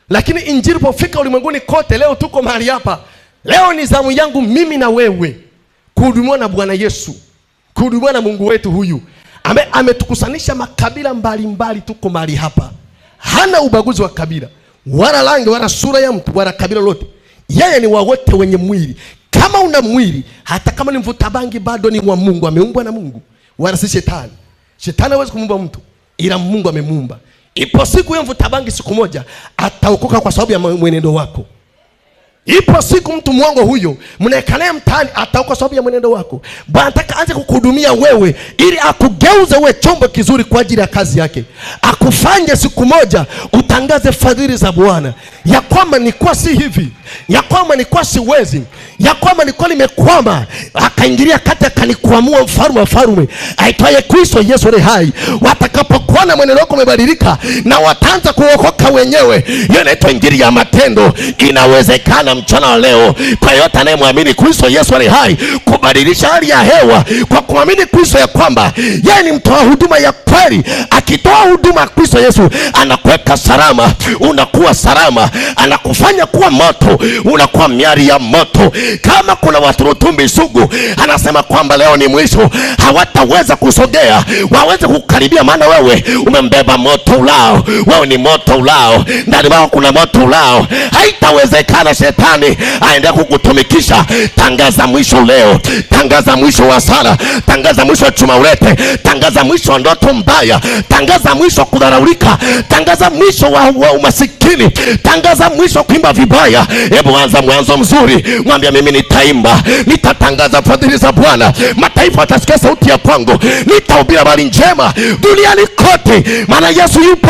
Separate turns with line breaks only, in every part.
Lakini injili ilipofika ulimwenguni kote, leo tuko mahali hapa. Leo ni zamu yangu mimi na wewe kuhudumiwa na Bwana Yesu, kuhudumiwa na Mungu wetu huyu. Ametukusanisha makabila mbalimbali, tuko mahali hapa. Hana ubaguzi wa kabila, wala rangi, wala sura ya mtu, wala kabila lote. Yeye ni wa wote wenye mwili. Kama una mwili, hata kama ni mvuta bangi, bado ni wa Mungu, ameumbwa na Mungu, wala si shetani. Shetani hawezi kumuumba mtu, ila Mungu amemuumba. Ipo siku ya mvuta bangi, siku moja ataokoka kwa sababu ya mwenendo wako. Ipo siku mtu mwongo huyo mnaekalea mtaani ataokoka kwa sababu ya mwenendo wako. Bwana anataka aanze kukuhudumia wewe ili akugeuze uwe chombo kizuri kwa ajili ya kazi yake. Akufanye siku moja utangaze fadhili za Bwana, ya kwamba nilikuwa si hivi, ya kwamba nilikuwa siwezi, ya kwamba nilikuwa nimekwama, akaingilia kati akanikwamua mfalme wa falme aitwaye Kristo Yesu aliye hai. Watakapokuona mwenendo wako umebadilika na wataanza kuokoka wenyewe, hiyo inaitwa injili ya matendo. Inawezekana mchana wa leo kwa yote anayemwamini Kristo Yesu aliye hai kubadilisha hali ya hewa kwa kuamini Kristo, ya kwamba yeye ni mtoa huduma ya kweli. Akitoa huduma ya Kristo Yesu anakuweka salama, unakuwa salama, anakufanya kuwa moto, unakuwa miali ya moto. Kama kuna watu rutumbi sugu, anasema kwamba leo ni mwisho, hawataweza kusogea, waweze kukaribia, maana wewe umembeba moto ulao. Wewe ni moto ulao, ndani wako kuna moto ulao. Haitawezekana shetani aende kukutumikisha. Tangaza mwisho leo, tangaza mwisho wa sala, tangaza mwisho wa chuma ulete, tangaza mwisho wa ndoto mbaya, tangaza mwisho wa kudharaulika, tangaza mwisho wa umasikini, tangaza mwisho wa kuimba vibaya. Hebu anza mwanzo mzuri, mwambie mimi nitaimba, nitatangaza fadhili za Bwana, mataifa watasikia sauti ya kwangu, nitahubiri habari njema duniani kote, maana Yesu yupo.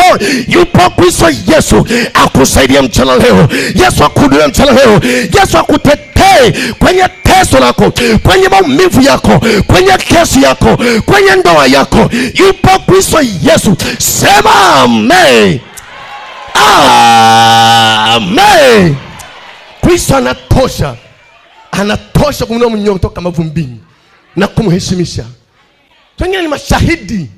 Kristo Yesu akusaidia mchana leo, Yesu akuhudumia mchana leo, Yesu akutetee kwenye teso lako, kwenye maumivu yako, kwenye kesi yako, kwenye ndoa yako. Yupo Kristo Yesu. Sema amen. Amen. Kristo anatosha kumwinua mnyonge kutoka mavumbini na kumheshimisha. Wengine ni mashahidi.